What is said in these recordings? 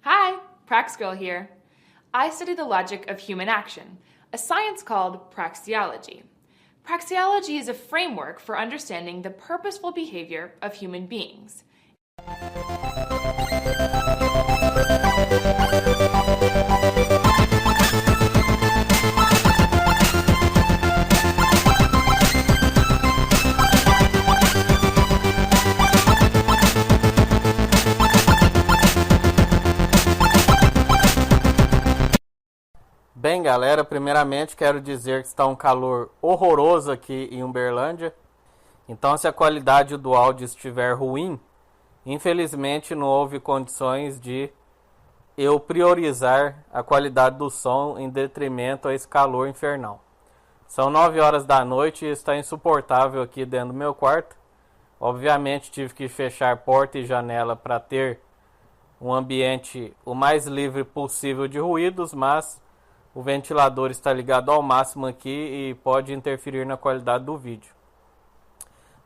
Hi, Prax Girl here. I study the logic of human action, a science called praxeology. Praxeology is a framework for understanding the purposeful behavior of human beings. Bem, galera, primeiramente quero dizer que está um calor horroroso aqui em Uberlândia. Então, se a qualidade do áudio estiver ruim, infelizmente não houve condições de eu priorizar a qualidade do som em detrimento a esse calor infernal. São 9 horas da noite e está insuportável aqui dentro do meu quarto. Obviamente tive que fechar porta e janela para ter um ambiente o mais livre possível de ruídos, mas o ventilador está ligado ao máximo aqui e pode interferir na qualidade do vídeo.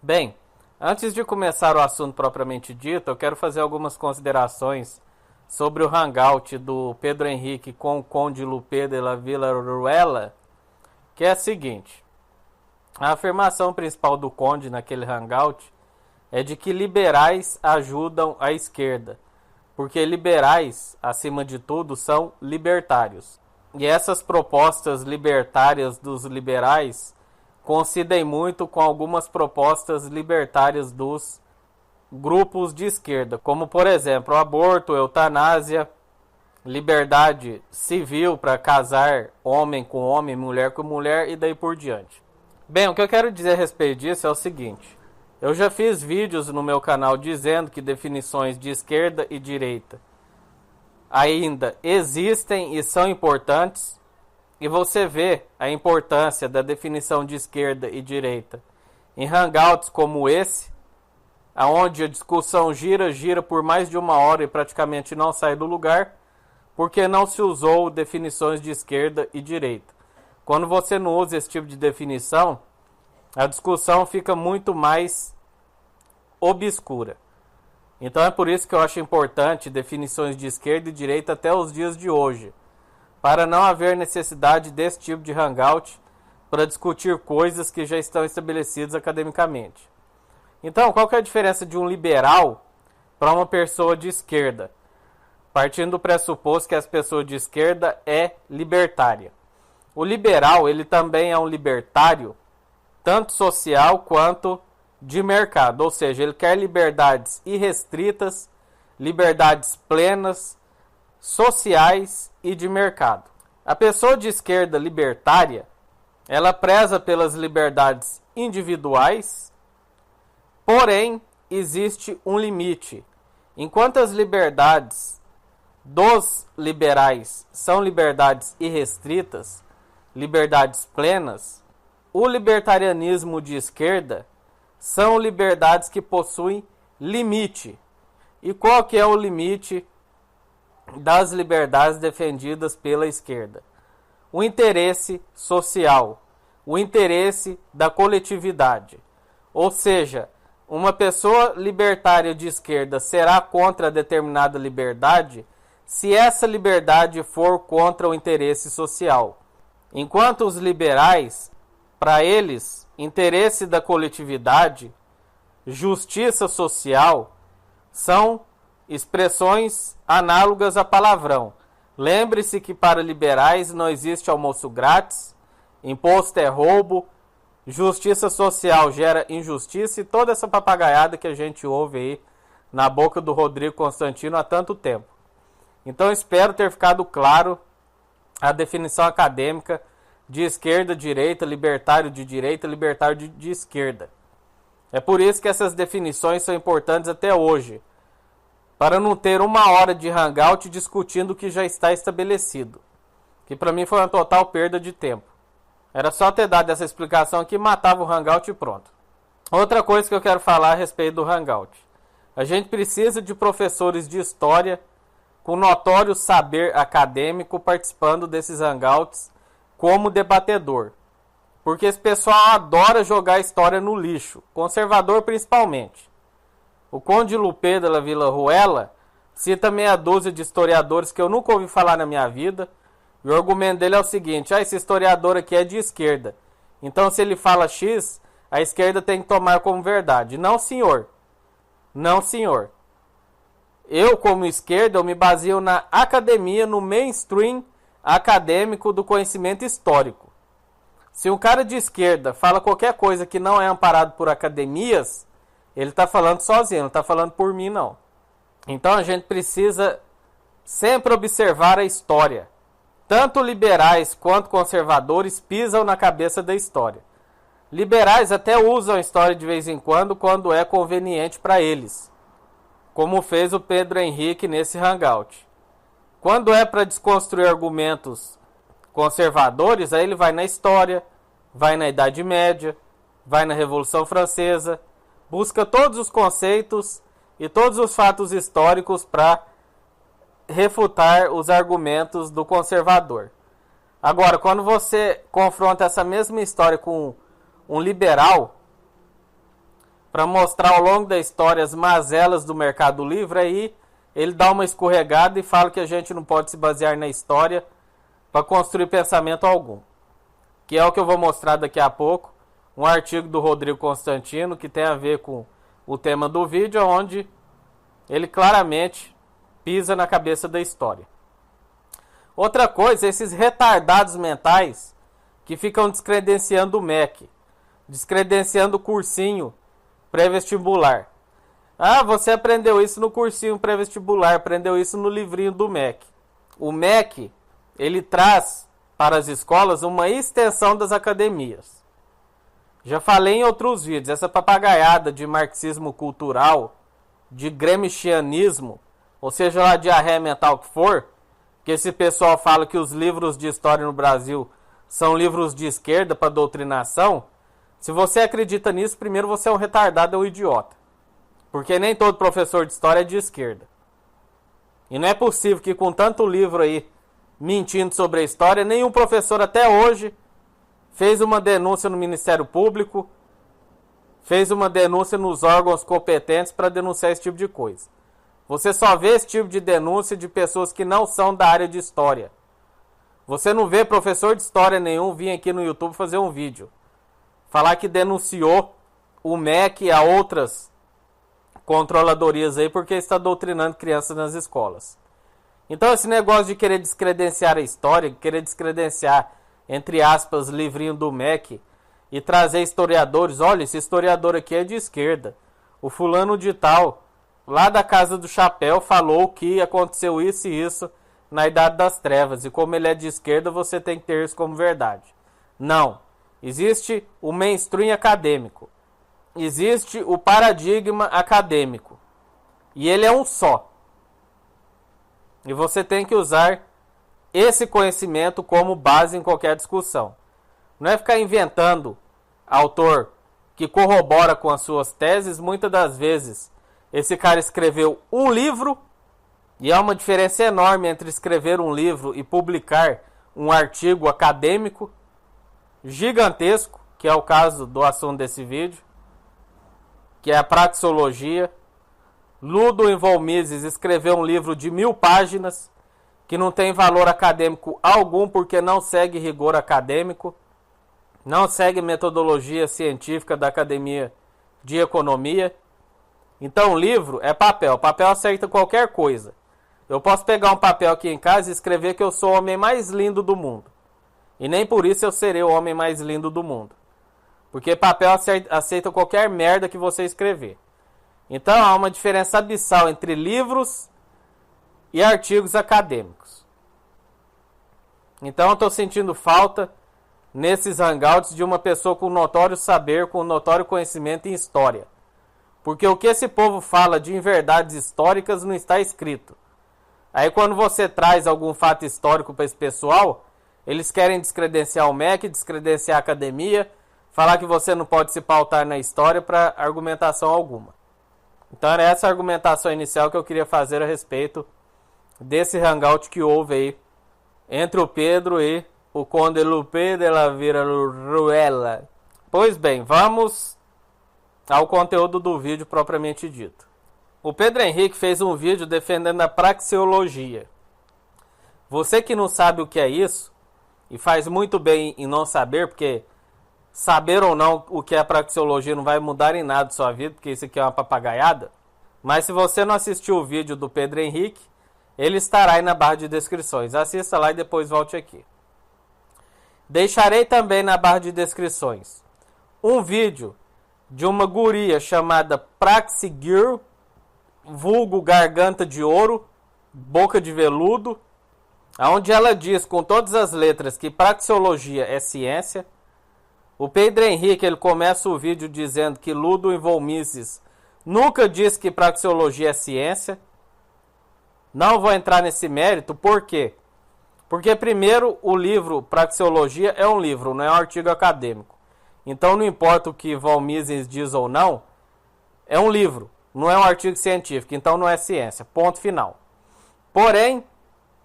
Bem, antes de começar o assunto propriamente dito, eu quero fazer algumas considerações sobre o hangout do Pedro Henrique com o Conde Lupé de la Villarruela, que é a seguinte: a afirmação principal do Conde naquele hangout é de que liberais ajudam a esquerda, porque liberais, acima de tudo, são libertários. E essas propostas libertárias dos liberais coincidem muito com algumas propostas libertárias dos grupos de esquerda, como, por exemplo, aborto, eutanásia, liberdade civil para casar homem com homem, mulher com mulher e daí por diante. Bem, o que eu quero dizer a respeito disso é o seguinte: eu já fiz vídeos no meu canal dizendo que definições de esquerda e direita ainda existem e são importantes, e você vê a importância da definição de esquerda e direita em hangouts como esse, onde a discussão gira por mais de 1 hora e praticamente não sai do lugar, porque não se usou definições de esquerda e direita. Quando você não usa esse tipo de definição, a discussão fica muito mais obscura. Então é por isso que eu acho importante definições de esquerda e direita até os dias de hoje, para não haver necessidade desse tipo de hangout para discutir coisas que já estão estabelecidas academicamente. Então, qual que é a diferença de um liberal para uma pessoa de esquerda? Partindo do pressuposto que as pessoas de esquerda é libertária. O liberal, ele também é um libertário, tanto social quanto de mercado, ou seja, ele quer liberdades irrestritas, liberdades plenas, sociais e de mercado. A pessoa de esquerda libertária, ela preza pelas liberdades individuais, porém existe um limite. Enquanto as liberdades dos liberais são liberdades irrestritas, liberdades plenas, o libertarianismo de esquerda são liberdades que possuem limite. E qual que é o limite das liberdades defendidas pela esquerda? O interesse social, o interesse da coletividade. Ou seja, uma pessoa libertária de esquerda será contra determinada liberdade se essa liberdade for contra o interesse social. Enquanto os liberais, para eles, interesse da coletividade, justiça social, são expressões análogas a palavrão. Lembre-se que para liberais não existe almoço grátis, imposto é roubo, justiça social gera injustiça e toda essa papagaiada que a gente ouve aí na boca do Rodrigo Constantino há tanto tempo. Então espero ter ficado claro a definição acadêmica de esquerda, direita, libertário de esquerda. É por isso que essas definições são importantes até hoje, para não ter 1 hora de hangout discutindo o que já está estabelecido, que para mim foi uma total perda de tempo. Era só ter dado essa explicação aqui, matava o hangout e pronto. Outra coisa que eu quero falar a respeito do hangout: a gente precisa de professores de história com notório saber acadêmico participando desses hangouts como debatedor. Porque esse pessoal adora jogar a história no lixo, conservador principalmente. O Conde Lupé de la Villarruela cita meia dúzia de historiadores que eu nunca ouvi falar na minha vida. E o argumento dele é o seguinte: esse historiador aqui é de esquerda. Então, se ele fala X, a esquerda tem que tomar como verdade. Não, senhor. Não, senhor. Eu, como esquerda, eu me baseio na academia, no mainstream acadêmico do conhecimento histórico. Se um cara de esquerda fala qualquer coisa que não é amparado por academias, ele está falando sozinho, não está falando por mim, não. Então a gente precisa sempre observar a história. Tanto liberais quanto conservadores pisam na cabeça da história. Liberais até usam a história de vez em quando é conveniente para eles, como fez o Pedro Henrique nesse hangout. Quando é para desconstruir argumentos conservadores, aí ele vai na história, vai na Idade Média, vai na Revolução Francesa, busca todos os conceitos e todos os fatos históricos para refutar os argumentos do conservador. Agora, quando você confronta essa mesma história com um liberal, para mostrar ao longo da história as mazelas do mercado livre, aí ele dá uma escorregada e fala que a gente não pode se basear na história para construir pensamento algum. Que é o que eu vou mostrar daqui a pouco, um artigo do Rodrigo Constantino que tem a ver com o tema do vídeo, onde ele claramente pisa na cabeça da história. Outra coisa, esses retardados mentais que ficam descredenciando o MEC, descredenciando o cursinho pré-vestibular. Ah, você aprendeu isso no cursinho pré-vestibular, aprendeu isso no livrinho do MEC. O MEC, ele traz para as escolas uma extensão das academias. Já falei em outros vídeos, essa papagaiada de marxismo cultural, de gramscianismo, ou seja lá, diarreia mental que for, que esse pessoal fala que os livros de história no Brasil são livros de esquerda para doutrinação. Se você acredita nisso, primeiro você é um retardado, é um idiota. Porque nem todo professor de história é de esquerda. E não é possível que com tanto livro aí mentindo sobre a história, nenhum professor até hoje fez uma denúncia no Ministério Público, fez uma denúncia nos órgãos competentes para denunciar esse tipo de coisa. Você só vê esse tipo de denúncia de pessoas que não são da área de história. Você não vê professor de história nenhum vir aqui no YouTube fazer um vídeo falar que denunciou o MEC e a outras controladorias aí porque está doutrinando crianças nas escolas. Então esse negócio de querer descredenciar a história, querer descredenciar, entre aspas, livrinho do MEC e trazer historiadores, olha, esse historiador aqui é de esquerda. O fulano de tal, lá da Casa do Chapéu, falou que aconteceu isso e isso na Idade das Trevas. E como ele é de esquerda, você tem que ter isso como verdade. Não. Existe o mainstream acadêmico. Existe o paradigma acadêmico. E ele é um só. E você tem que usar esse conhecimento como base em qualquer discussão. Não é ficar inventando autor que corrobora com as suas teses. Muitas das vezes esse cara escreveu um livro, e há uma diferença enorme entre escrever um livro e publicar um artigo acadêmico gigantesco, que é o caso do assunto desse vídeo, que é a praxeologia. Ludwig von Mises escreveu um livro de 1000 páginas, que não tem valor acadêmico algum, porque não segue rigor acadêmico, não segue metodologia científica da Academia de Economia. Então o livro é papel, papel aceita qualquer coisa. Eu posso pegar um papel aqui em casa e escrever que eu sou o homem mais lindo do mundo. E nem por isso eu serei o homem mais lindo do mundo. Porque papel aceita qualquer merda que você escrever. Então há uma diferença abissal entre livros e artigos acadêmicos. Então eu estou sentindo falta nesses hangouts de uma pessoa com notório saber, com notório conhecimento em história. Porque o que esse povo fala de inverdades históricas não está escrito. Aí quando você traz algum fato histórico para esse pessoal, eles querem descredenciar o MEC, descredenciar a academia, falar que você não pode se pautar na história para argumentação alguma. Então era essa a argumentação inicial que eu queria fazer a respeito desse hangout que houve aí entre o Pedro e o Conde Lupe de la Viraruela. Pois bem, vamos ao conteúdo do vídeo propriamente dito. O Pedro Henrique fez um vídeo defendendo a praxeologia. Você que não sabe o que é isso, e faz muito bem em não saber, porque saber ou não o que é praxeologia não vai mudar em nada a sua vida, porque isso aqui é uma papagaiada. Mas se você não assistiu o vídeo do Pedro Henrique, ele estará aí na barra de descrições. Assista lá e depois volte aqui. Deixarei também na barra de descrições um vídeo de uma guria chamada Praxi Girl, vulgo garganta de ouro, boca de veludo, onde ela diz com todas as letras que praxeologia é ciência. O Pedro Henrique ele começa o vídeo dizendo que Ludwig Mises nunca disse que praxeologia é ciência. Não vou entrar nesse mérito, por quê? Porque primeiro o livro Praxeologia é um livro, não é um artigo acadêmico. Então não importa o que Von Mises diz ou não, é um livro, não é um artigo científico, então não é ciência, ponto final. Porém,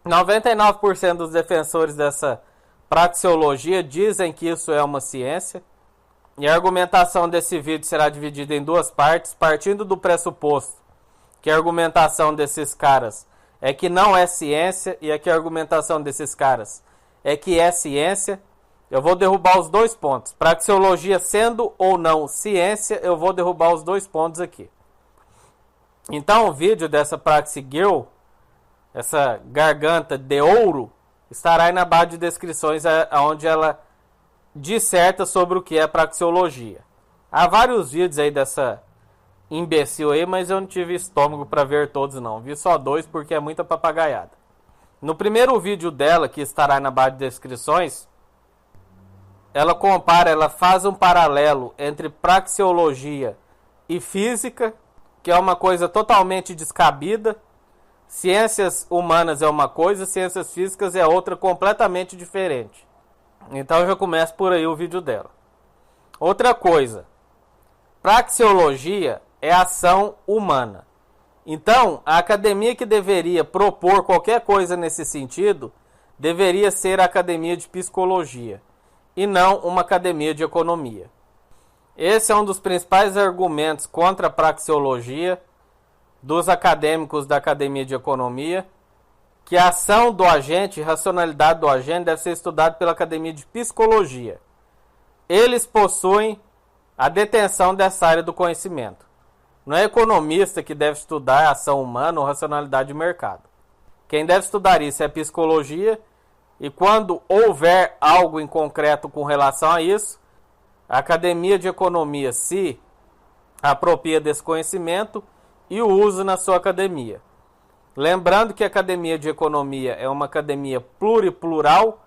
99% dos defensores dessa praxeologia dizem que isso é uma ciência. E a argumentação desse vídeo será dividida em duas partes, partindo do pressuposto que a argumentação desses caras é que não é ciência e que a argumentação desses caras é que é ciência. Eu vou derrubar os dois pontos. Praxeologia sendo ou não ciência, eu vou derrubar os dois pontos aqui. Então o vídeo dessa Praxi Girl, essa garganta de ouro, estará aí na barra de descrições, onde ela disserta sobre o que é praxeologia. Há vários vídeos aí dessa imbecil aí, mas eu não tive estômago para ver todos não. Vi só dois porque é muita papagaiada. No primeiro vídeo dela, que estará na barra de descrições, ela faz um paralelo entre praxeologia e física, que é uma coisa totalmente descabida. Ciências humanas é uma coisa, ciências físicas é outra completamente diferente. Então eu já começo por aí o vídeo dela. Outra coisa, praxeologia é ação humana. Então, a academia que deveria propor qualquer coisa nesse sentido deveria ser a academia de psicologia e não uma academia de economia. Esse é um dos principais argumentos contra a praxeologia dos acadêmicos da academia de economia, que a ação do agente, racionalidade do agente, deve ser estudada pela academia de psicologia. Eles possuem a detenção dessa área do conhecimento. Não é economista que deve estudar a ação humana ou racionalidade de mercado. Quem deve estudar isso é a psicologia, e quando houver algo em concreto com relação a isso, a academia de economia se apropria desse conhecimento e o usa na sua academia. Lembrando que a academia de economia é uma academia pluriplural,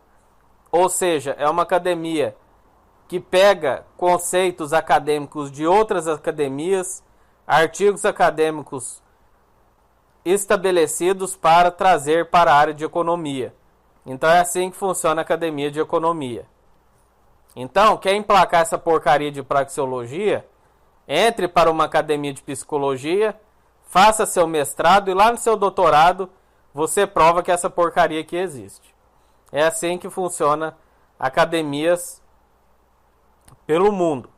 ou seja, é uma academia que pega conceitos acadêmicos de outras academias, artigos acadêmicos estabelecidos para trazer para a área de economia. Então é assim que funciona a academia de economia. Então, quer emplacar essa porcaria de praxeologia? Entre para uma academia de psicologia, faça seu mestrado e lá no seu doutorado você prova que essa porcaria aqui existe. É assim que funciona academias pelo mundo.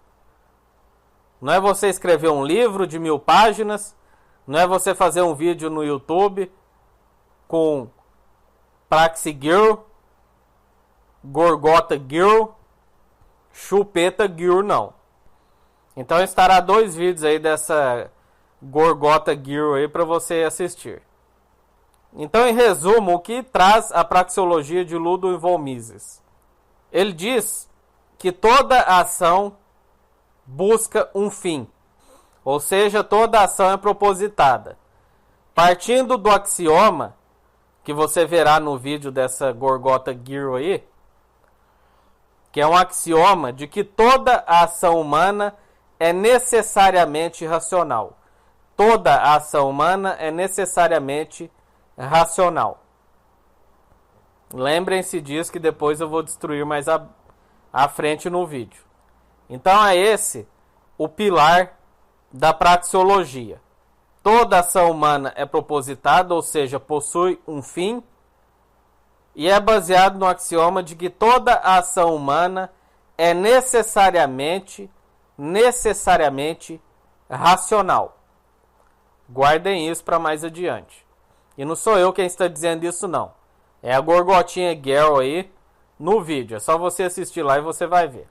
Não é você escrever um livro de 1000 páginas, não é você fazer um vídeo no YouTube com Praxi Girl, Gorgota Girl, Chupeta Girl, não. Então estará 2 vídeos aí dessa Gorgota Girl aí para você assistir. Então, em resumo, o que traz a praxeologia de Ludwig von Mises? Ele diz que toda ação busca um fim, ou seja, toda ação é propositada. Partindo do axioma, que você verá no vídeo dessa Gorgota Girl aí, que é um axioma de que toda ação humana é necessariamente racional. Toda ação humana é necessariamente racional. Lembrem-se disso que depois eu vou destruir mais à frente no vídeo. Então é esse o pilar da praxeologia. Toda ação humana é propositada, ou seja, possui um fim, e é baseado no axioma de que toda ação humana é necessariamente racional. Guardem isso para mais adiante. E não sou eu quem está dizendo isso, não. É a Gorgotinha Girl aí no vídeo. É só você assistir lá e você vai ver.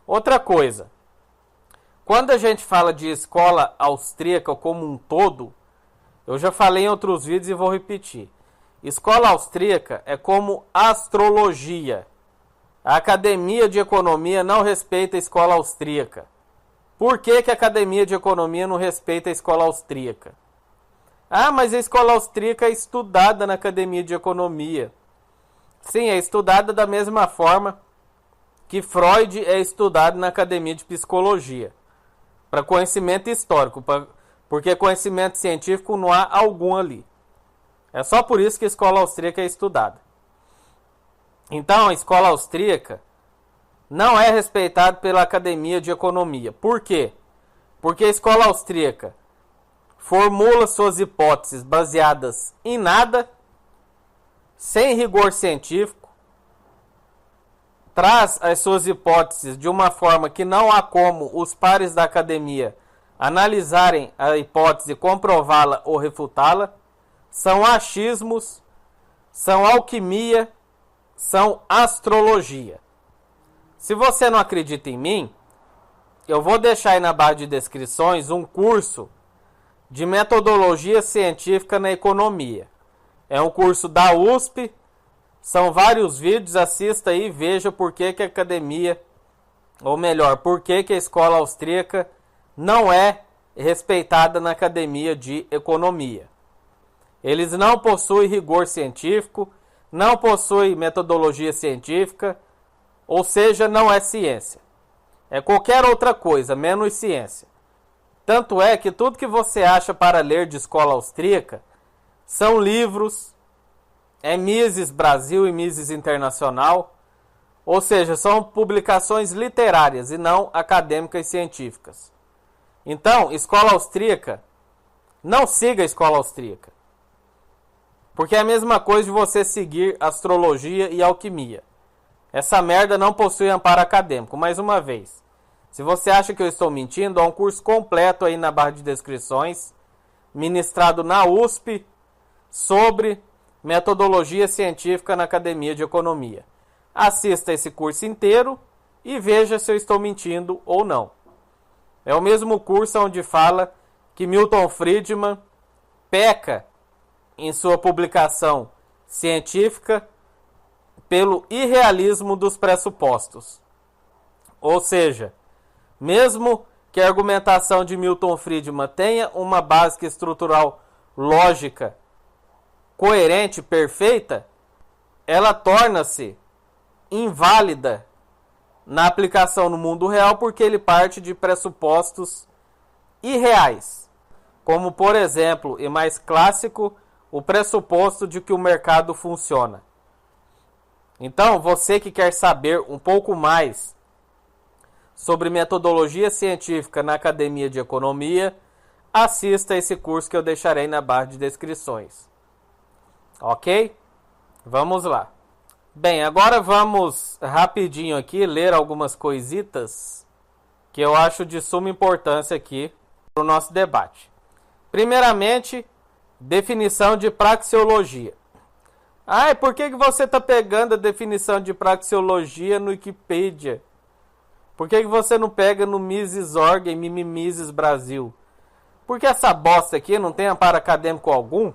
Outra coisa. Quando a gente fala de escola austríaca como um todo, eu já falei em outros vídeos e vou repetir. Escola austríaca é como astrologia. A Academia de Economia não respeita a escola austríaca. Por que a Academia de Economia não respeita a escola austríaca? Ah, mas a escola austríaca é estudada na Academia de Economia. Sim, é estudada da mesma forma que Freud é estudado na Academia de Psicologia. Para conhecimento histórico, porque conhecimento científico não há algum ali. É só por isso que a escola austríaca é estudada. Então, a escola austríaca não é respeitada pela Academia de Economia. Por quê? Porque a escola austríaca formula suas hipóteses baseadas em nada, sem rigor científico, traz as suas hipóteses de uma forma que não há como os pares da academia analisarem a hipótese, comprová-la ou refutá-la, são achismos, são alquimia, são astrologia. Se você não acredita em mim, eu vou deixar aí na barra de descrições um curso de metodologia científica na economia. É um curso da USP, são vários vídeos, assista aí e veja por que a academia, ou melhor, por que a escola austríaca não é respeitada na academia de economia. Eles não possuem rigor científico, não possuem metodologia científica, ou seja, não é ciência. É qualquer outra coisa, menos ciência. Tanto é que tudo que você acha para ler de escola austríaca são livros, é Mises Brasil e Mises Internacional, ou seja, são publicações literárias e não acadêmicas e científicas. Então, escola austríaca, não siga a escola austríaca. Porque é a mesma coisa de você seguir astrologia e alquimia. Essa merda não possui amparo acadêmico. Mais uma vez, se você acha que eu estou mentindo, há um curso completo aí na barra de descrições, ministrado na USP, sobre metodologia científica na Academia de Economia. Assista esse curso inteiro e veja se eu estou mentindo ou não. É o mesmo curso onde fala que Milton Friedman peca em sua publicação científica pelo irrealismo dos pressupostos. Ou seja, mesmo que a argumentação de Milton Friedman tenha uma base estrutural lógica coerente, perfeita, ela torna-se inválida na aplicação no mundo real porque ele parte de pressupostos irreais, como, por exemplo, e mais clássico, o pressuposto de que o mercado funciona. Então, você que quer saber um pouco mais sobre metodologia científica na Academia de Economia, assista esse curso que eu deixarei na barra de descrições. Ok? Vamos lá. Bem, agora vamos rapidinho aqui ler algumas coisitas que eu acho de suma importância aqui para o nosso debate. Primeiramente, definição de praxeologia. Ah, e por que você está pegando a definição de praxeologia no Wikipedia? Por que você não pega no Mises.org e Mimimises Brasil? Porque essa bosta aqui não tem amparo acadêmico algum.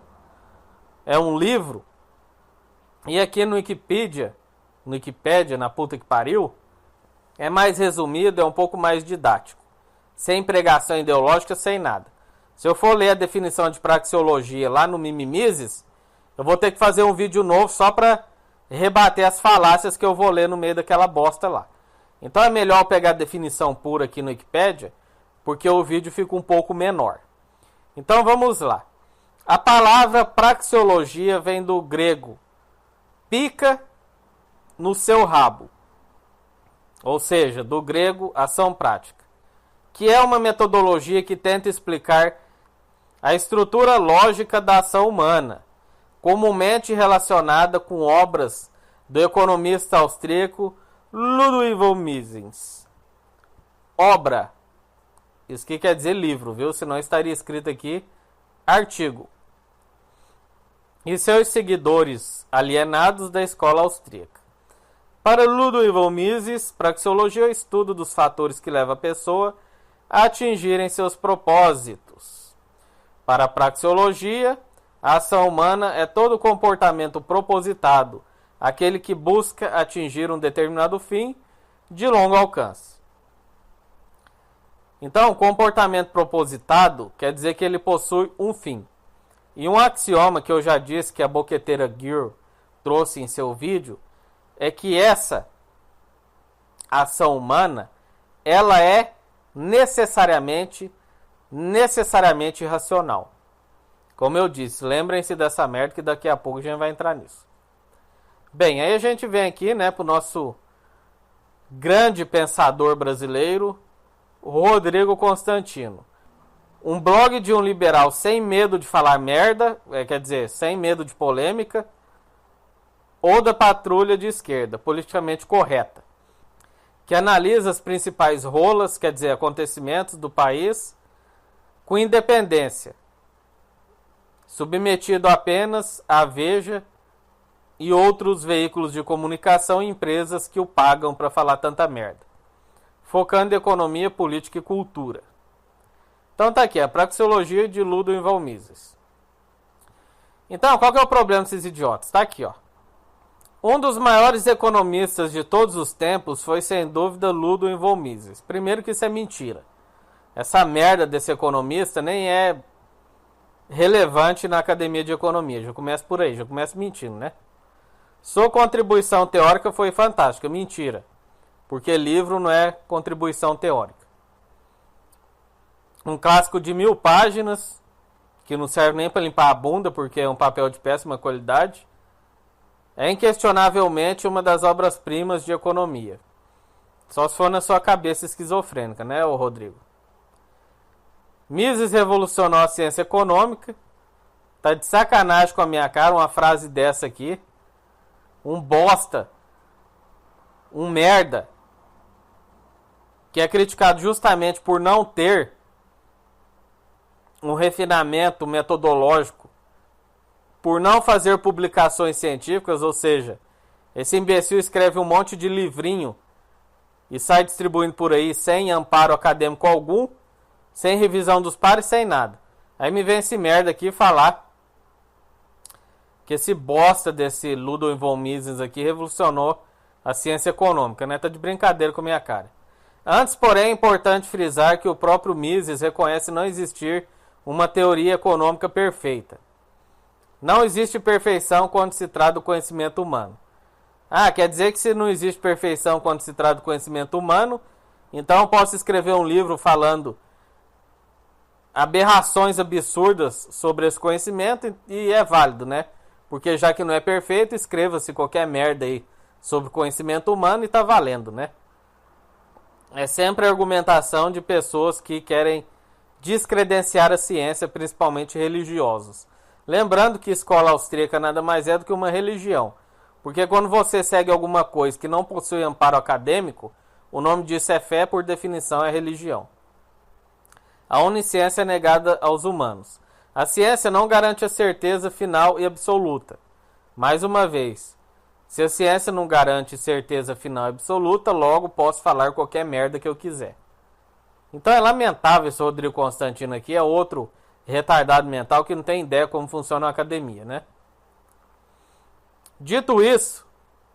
É um livro. E aqui no Wikipedia, na puta que pariu, é mais resumido, é um pouco mais didático. Sem pregação ideológica, sem nada. Se eu for ler a definição de praxeologia lá no Mimimises, eu vou ter que fazer um vídeo novo só para rebater as falácias que eu vou ler no meio daquela bosta lá. Então é melhor eu pegar a definição pura aqui no Wikipedia, porque o vídeo fica um pouco menor. Então vamos lá. A palavra praxeologia vem do grego pica no seu rabo, ou seja, do grego ação prática, que é uma metodologia que tenta explicar a estrutura lógica da ação humana, comumente relacionada com obras do economista austríaco Ludwig von Mises. Obra. Isso que quer dizer livro, viu? Senão estaria escrito aqui Artigo. E seus seguidores alienados da escola austríaca. Para Ludwig Mises, praxeologia é o estudo dos fatores que levam a pessoa a atingirem seus propósitos. Para a praxeologia, a ação humana é todo comportamento propositado, aquele que busca atingir um determinado fim de longo alcance. Então, comportamento propositado quer dizer que ele possui um fim. E um axioma que eu já disse que a boqueteira Gill trouxe em seu vídeo é que essa ação humana, ela é necessariamente racional. Como eu disse, lembrem-se dessa merda que daqui a pouco a gente vai entrar nisso. Bem, aí a gente vem aqui, né, pro nosso grande pensador brasileiro, Rodrigo Constantino. Um blog de um liberal sem medo de falar merda, quer dizer, sem medo de polêmica, ou da patrulha de esquerda, politicamente correta, que analisa as principais rolas, quer dizer, acontecimentos do país, com independência, submetido apenas à Veja e outros veículos de comunicação e empresas que o pagam para falar tanta merda, focando em economia, política e cultura. Então tá aqui, a praxeologia de Ludwig Mises. Então, qual que é o problema desses idiotas? Tá aqui, ó. Um dos maiores economistas de todos os tempos foi, sem dúvida, Ludwig Mises. Primeiro que isso é mentira. Essa merda desse economista nem é relevante na academia de economia. Já começa por aí, já começa mentindo, né? Sua contribuição teórica foi fantástica. Mentira. Porque livro não é contribuição teórica. Um clássico de 1000 páginas, que não serve nem para limpar a bunda, porque é um papel de péssima qualidade, é inquestionavelmente uma das obras-primas de economia. Só se for na sua cabeça esquizofrênica, né, ô Rodrigo? Mises revolucionou a ciência econômica. Tá de sacanagem com a minha cara uma frase dessa aqui. Um bosta. Um merda. Que é criticado justamente por não ter um refinamento metodológico, por não fazer publicações científicas, ou seja, esse imbecil escreve um monte de livrinho e sai distribuindo por aí sem amparo acadêmico algum, sem revisão dos pares, sem nada. Aí me vem esse merda aqui falar que esse bosta desse Ludwig Mises aqui revolucionou a ciência econômica, né? Tá de brincadeira com a minha cara. Antes, porém, é importante frisar que o próprio Mises reconhece não existir uma teoria econômica perfeita. Não existe perfeição quando se trata do conhecimento humano. Ah, quer dizer que se não existe perfeição quando se trata do conhecimento humano, então eu posso escrever um livro falando aberrações absurdas sobre esse conhecimento e é válido, né? Porque já que não é perfeito, escreva-se qualquer merda aí sobre conhecimento humano e tá valendo, né? É sempre a argumentação de pessoas que querem descredenciar a ciência, principalmente religiosos. Lembrando que escola austríaca nada mais é do que uma religião. Porque quando você segue alguma coisa que não possui amparo acadêmico, o nome disso é fé, por definição é religião. A onisciência é negada aos humanos. A ciência não garante a certeza final e absoluta. Mais uma vez, se a ciência não garante certeza final e absoluta, logo posso falar qualquer merda que eu quiser. Então é lamentável esse Rodrigo Constantino aqui, é outro retardado mental que não tem ideia como funciona a academia, né? Dito isso,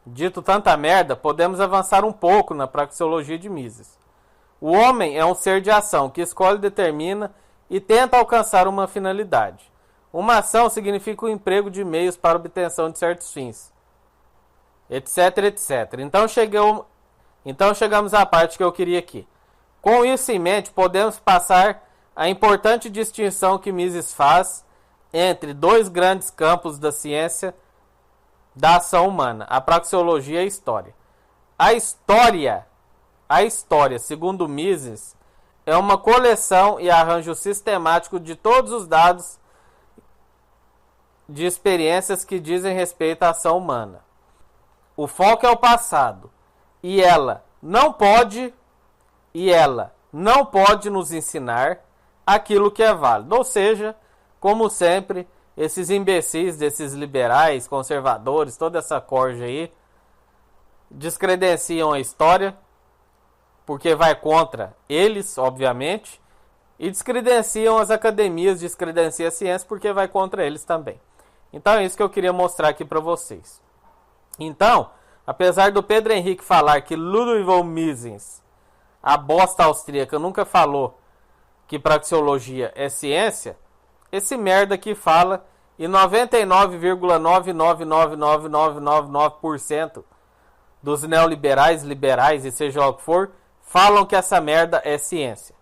dito tanta merda, podemos avançar um pouco na praxeologia de Mises. O homem é um ser de ação que escolhe, determina e tenta alcançar uma finalidade. Uma ação significa o emprego de meios para a obtenção de certos fins, etc, etc. Então chegamos à parte que eu queria aqui. Com isso em mente, podemos passar à importante distinção que Mises faz entre dois grandes campos da ciência da ação humana, a praxeologia e a história. A história, segundo Mises, é uma coleção e arranjo sistemático de todos os dados de experiências que dizem respeito à ação humana. O foco é o passado, e ela não pode nos ensinar aquilo que é válido. Ou seja, como sempre, esses imbecis desses liberais, conservadores, toda essa corja aí, descredenciam a história, porque vai contra eles, obviamente, e descredenciam as academias, descredenciam a ciência, porque vai contra eles também. Então é isso que eu queria mostrar aqui para vocês. Então, apesar do Pedro Henrique falar que Ludwig von Mises, a bosta austríaca, nunca falou que praxeologia é ciência, esse merda aqui fala e 99,9999999% dos neoliberais, liberais e seja lá o que for, falam que essa merda é ciência.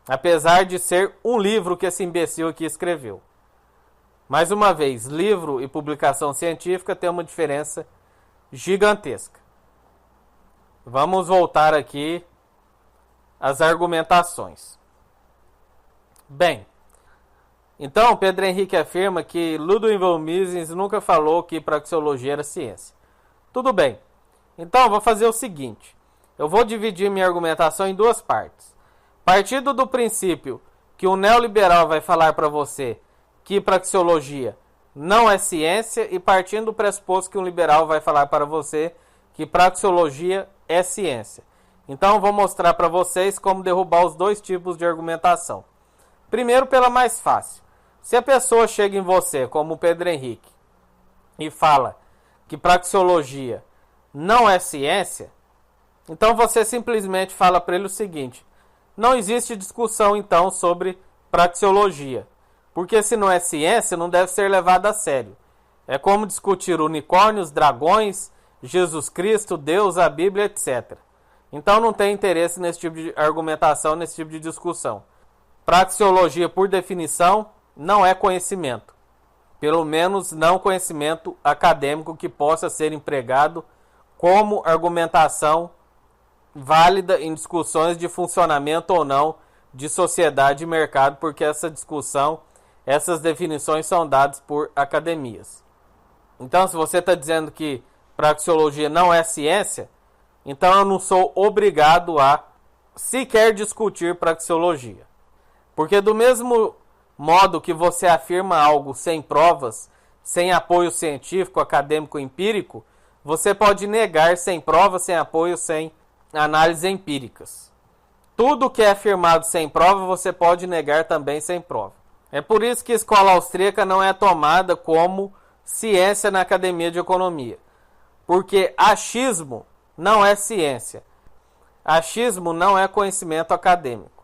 Apesar de ser um livro que esse imbecil aqui escreveu. Mais uma vez, livro e publicação científica tem uma diferença gigantesca. Vamos voltar aqui às argumentações. Bem, então Pedro Henrique afirma que Ludwig von Mises nunca falou que praxeologia era ciência. Tudo bem. Então eu vou fazer o seguinte. Eu vou dividir minha argumentação em duas partes. Partindo do princípio que um neoliberal vai falar para você que praxeologia não é ciência e partindo do pressuposto que um liberal vai falar para você que praxeologia é ciência. Então eu vou mostrar para vocês como derrubar os dois tipos de argumentação. Primeiro, pela mais fácil. Se a pessoa chega em você, como o Pedro Henrique, e fala que praxeologia não é ciência, então você simplesmente fala para ele o seguinte: não existe discussão então sobre praxeologia, porque se não é ciência, não deve ser levado a sério. É como discutir unicórnios, dragões, Jesus Cristo, Deus, a Bíblia, etc. Então não tem interesse nesse tipo de argumentação, nesse tipo de discussão. Praxeologia, por definição, não é conhecimento. Pelo menos não conhecimento acadêmico que possa ser empregado como argumentação válida em discussões de funcionamento ou não de sociedade e mercado, porque essa discussão, essas definições são dadas por academias. Então, se você está dizendo que praxeologia não é ciência, então eu não sou obrigado a sequer discutir praxeologia. Porque do mesmo modo que você afirma algo sem provas, sem apoio científico, acadêmico, empírico, você pode negar sem provas, sem apoio, sem análises empíricas. Tudo que é afirmado sem prova, você pode negar também sem prova. É por isso que a escola austríaca não é tomada como ciência na academia de economia. Porque achismo não é ciência. Achismo não é conhecimento acadêmico.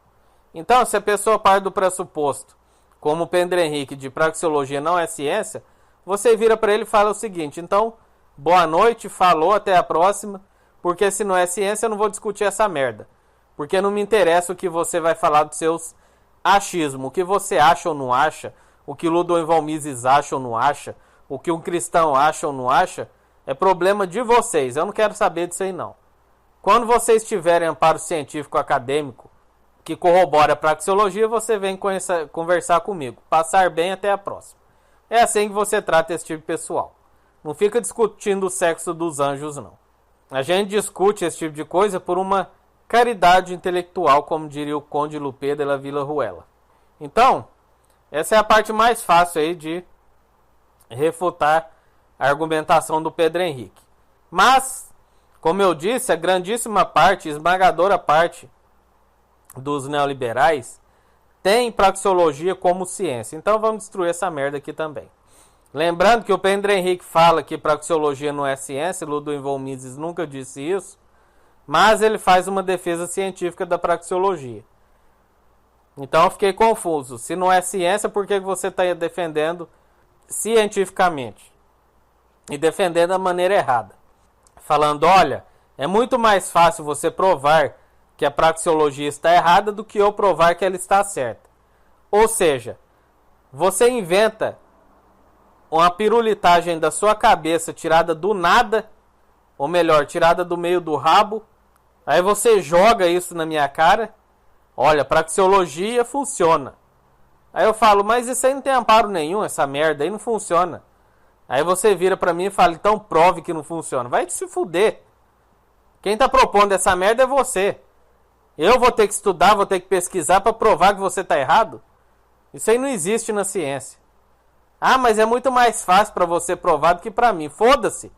Então, se a pessoa parte do pressuposto, como o Pedro Henrique, de praxeologia não é ciência, você vira para ele e fala o seguinte: então, boa noite, falou, até a próxima, porque se não é ciência eu não vou discutir essa merda. Porque não me interessa o que você vai falar dos seus achismos, o que você acha ou não acha, o que Ludwig von Mises acha ou não acha, o que um cristão acha ou não acha, é problema de vocês, eu não quero saber disso aí não. Quando vocês tiverem amparo científico acadêmico que corrobora a praxeologia, você vem conversar comigo. Passar bem, até a próxima. É assim que você trata esse tipo de pessoal. Não fica discutindo o sexo dos anjos, não. A gente discute esse tipo de coisa por uma caridade intelectual, como diria o Conde Lupé de la Villarruela. Então, essa é a parte mais fácil aí de refutar a argumentação do Pedro Henrique. Mas, como eu disse, a grandíssima parte, esmagadora parte dos neoliberais tem praxeologia como ciência. Então vamos destruir essa merda aqui também. Lembrando que o Pedro Henrique fala que praxeologia não é ciência, Ludwig von Mises nunca disse isso, mas ele faz uma defesa científica da praxeologia. Então eu fiquei confuso. Se não é ciência, por que você está defendendo cientificamente? E defendendo da maneira errada. Falando, olha, é muito mais fácil você provar que a praxeologia está errada do que eu provar que ela está certa. Ou seja, você inventa uma pirulitagem da sua cabeça tirada do nada, ou melhor, tirada do meio do rabo, aí você joga isso na minha cara, olha, praxeologia funciona. Aí eu falo, mas isso aí não tem amparo nenhum, essa merda aí não funciona. Aí você vira pra mim e fala, então prove que não funciona. Vai te se fuder. Quem tá propondo essa merda é você. Eu vou ter que estudar, vou ter que pesquisar para provar que você está errado? Isso aí não existe na ciência. Ah, mas é muito mais fácil para você provar do que para mim. Foda-se.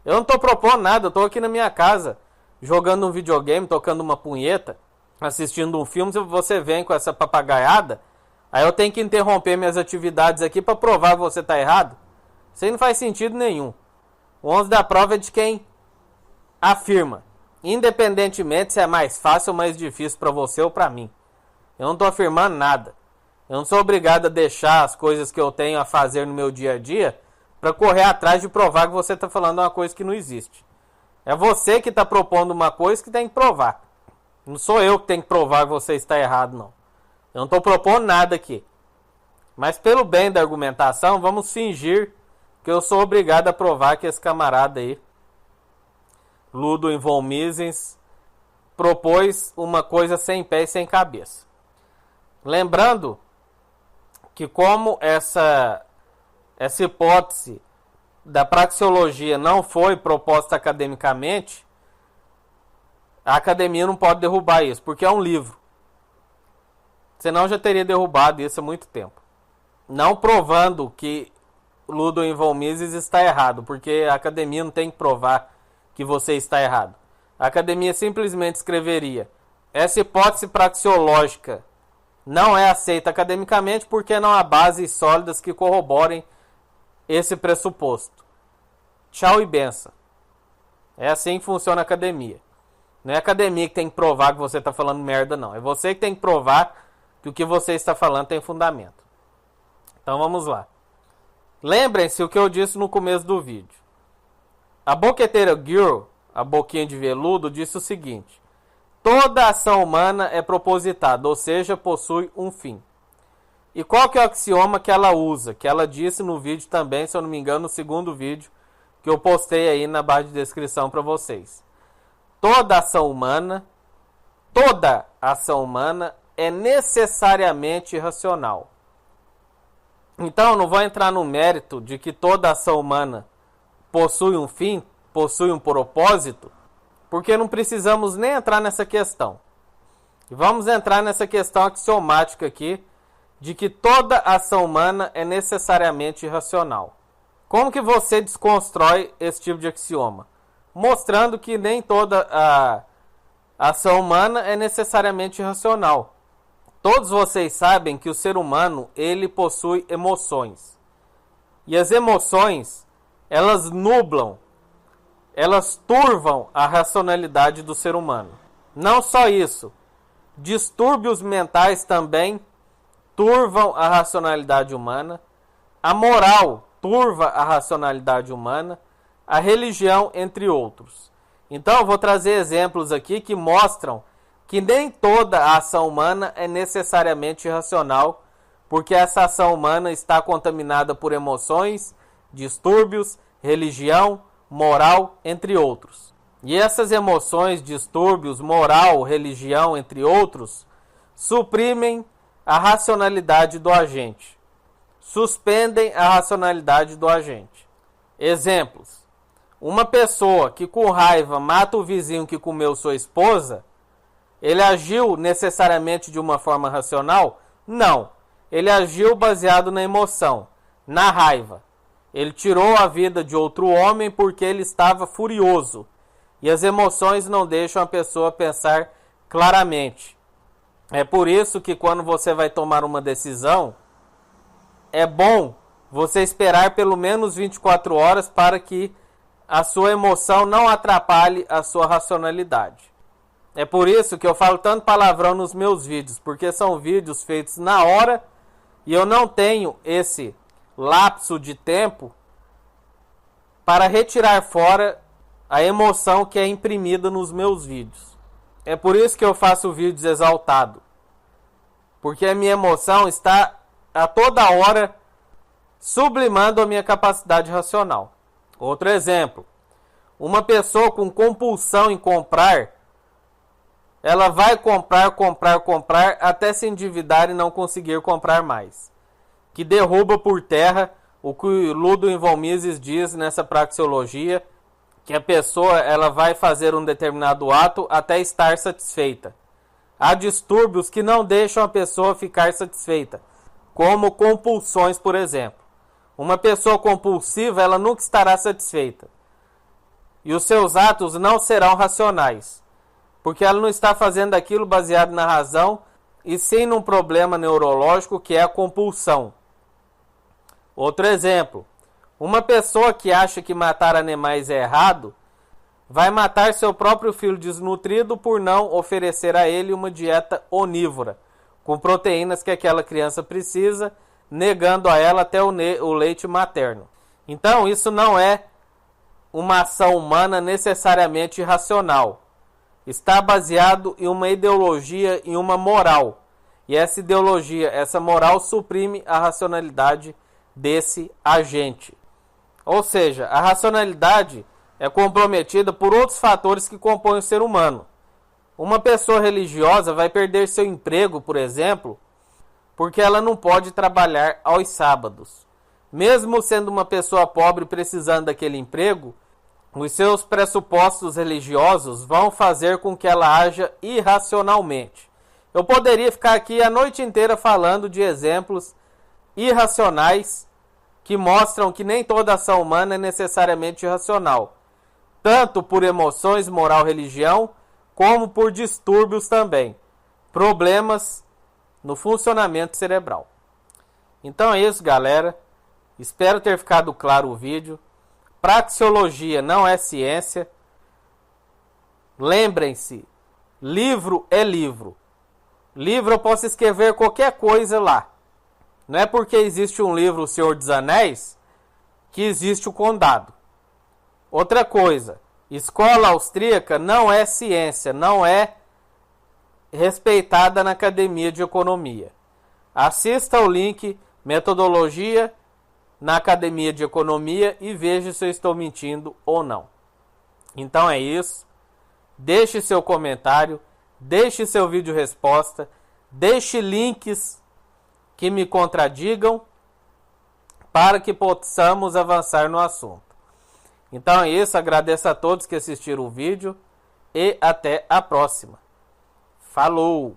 Eu não estou propondo nada, eu estou aqui na minha casa, jogando um videogame, tocando uma punheta, assistindo um filme, você vem com essa papagaiada, aí eu tenho que interromper minhas atividades aqui para provar que você está errado. Isso aí não faz sentido nenhum. O ônus da prova é de quem afirma, independentemente se é mais fácil ou mais difícil para você ou para mim. Eu não estou afirmando nada. Eu não sou obrigado a deixar as coisas que eu tenho a fazer no meu dia a dia para correr atrás de provar que você está falando uma coisa que não existe. É você que está propondo uma coisa que tem que provar. Não sou eu que tenho que provar que você está errado, não. Eu não estou propondo nada aqui. Mas pelo bem da argumentação, vamos fingir que eu sou obrigado a provar que esse camarada aí, Ludwig von Mises, propôs uma coisa sem pé e sem cabeça. Lembrando que como essa hipótese da praxeologia não foi proposta academicamente, a academia não pode derrubar isso, porque é um livro. Senão já teria derrubado isso há muito tempo. Não provando que Ludwig von Mises está errado, porque a academia não tem que provar que você está errado. A academia simplesmente escreveria: essa hipótese praxeológica não é aceita academicamente porque não há bases sólidas que corroborem esse pressuposto. Tchau e benção. É assim que funciona a academia. Não é a academia que tem que provar que você está falando merda, não. É você que tem que provar que o que você está falando tem fundamento. Então vamos lá. Lembrem-se o que eu disse no começo do vídeo. A boqueteira Girl, a boquinha de veludo, disse o seguinte: toda ação humana é propositada, ou seja, possui um fim. E qual que é o axioma que ela usa? Que ela disse no vídeo também, se eu não me engano, no segundo vídeo que eu postei aí na barra de descrição para vocês. Toda ação humana é necessariamente racional. Então, eu não vou entrar no mérito de que toda ação humana possui um fim, possui um propósito, porque não precisamos nem entrar nessa questão. Vamos entrar nessa questão axiomática aqui, de que toda ação humana é necessariamente racional. Como que você desconstrói esse tipo de axioma? Mostrando que nem toda a ação humana é necessariamente racional. Todos vocês sabem que o ser humano, ele possui emoções. E as emoções, elas nublam, elas turvam a racionalidade do ser humano. Não só isso, distúrbios mentais também turvam a racionalidade humana, a moral turva a racionalidade humana, a religião, entre outros. Então eu vou trazer exemplos aqui que mostram que nem toda a ação humana é necessariamente racional, porque essa ação humana está contaminada por emoções, distúrbios, religião, moral, entre outros. E essas emoções, distúrbios, moral, religião, entre outros, suprimem a racionalidade do agente. Suspendem a racionalidade do agente. Exemplos. Uma pessoa que com raiva mata o vizinho que comeu sua esposa, ele agiu necessariamente de uma forma racional? Não. Ele agiu baseado na emoção, na raiva. Ele tirou a vida de outro homem porque ele estava furioso. E as emoções não deixam a pessoa pensar claramente. É por isso que quando você vai tomar uma decisão, é bom você esperar pelo menos 24 horas para que a sua emoção não atrapalhe a sua racionalidade. É por isso que eu falo tanto palavrão nos meus vídeos, porque são vídeos feitos na hora e eu não tenho esse lapso de tempo para retirar fora a emoção que é imprimida nos meus vídeos. É por isso que eu faço vídeos exaltado, porque a minha emoção está a toda hora sublimando a minha capacidade racional. Outro exemplo, uma pessoa com compulsão em comprar, ela vai comprar até se endividar e não conseguir comprar mais. Que derruba por terra o que Ludwig von Mises diz nessa praxeologia, que a pessoa ela vai fazer um determinado ato até estar satisfeita. Há distúrbios que não deixam a pessoa ficar satisfeita. como compulsões, por exemplo. Uma pessoa compulsiva, ela nunca estará satisfeita. E os seus atos não serão racionais, porque ela não está fazendo aquilo baseado na razão, e sim num problema neurológico que é a compulsão. Outro exemplo, uma pessoa que acha que matar animais é errado, vai matar seu próprio filho desnutrido por não oferecer a ele uma dieta onívora, com proteínas que aquela criança precisa, negando a ela até o leite materno. Então, isso não é uma ação humana necessariamente irracional. Está baseado em uma ideologia e uma moral. E essa ideologia, essa moral, suprime a racionalidade desse agente. Ou seja, a racionalidade é comprometida por outros fatores que compõem o ser humano. Uma pessoa religiosa vai perder seu emprego, por exemplo, porque ela não pode trabalhar aos sábados. Mesmo sendo uma pessoa pobre precisando daquele emprego, os seus pressupostos religiosos vão fazer com que ela haja irracionalmente. Eu poderia ficar aqui a noite inteira falando de exemplos irracionais que mostram que nem toda ação humana é necessariamente irracional, tanto por emoções, moral, religião, como por distúrbios também, problemas no funcionamento cerebral. Então é isso, galera. Espero ter ficado claro o vídeo. Praxeologia não é ciência. Lembrem-se, livro é livro. Livro eu posso escrever qualquer coisa lá. Não é porque existe um livro, O Senhor dos Anéis, que existe o Condado. Outra coisa, escola austríaca não é ciência, não é respeitada na Academia de Economia. Assista o link Metodologia na Academia de Economia e veja se eu estou mentindo ou não. Então é isso. Deixe seu comentário, deixe seu vídeo resposta, deixe links que me contradigam para que possamos avançar no assunto. Então é isso, agradeço a todos que assistiram o vídeo e até a próxima. Falou!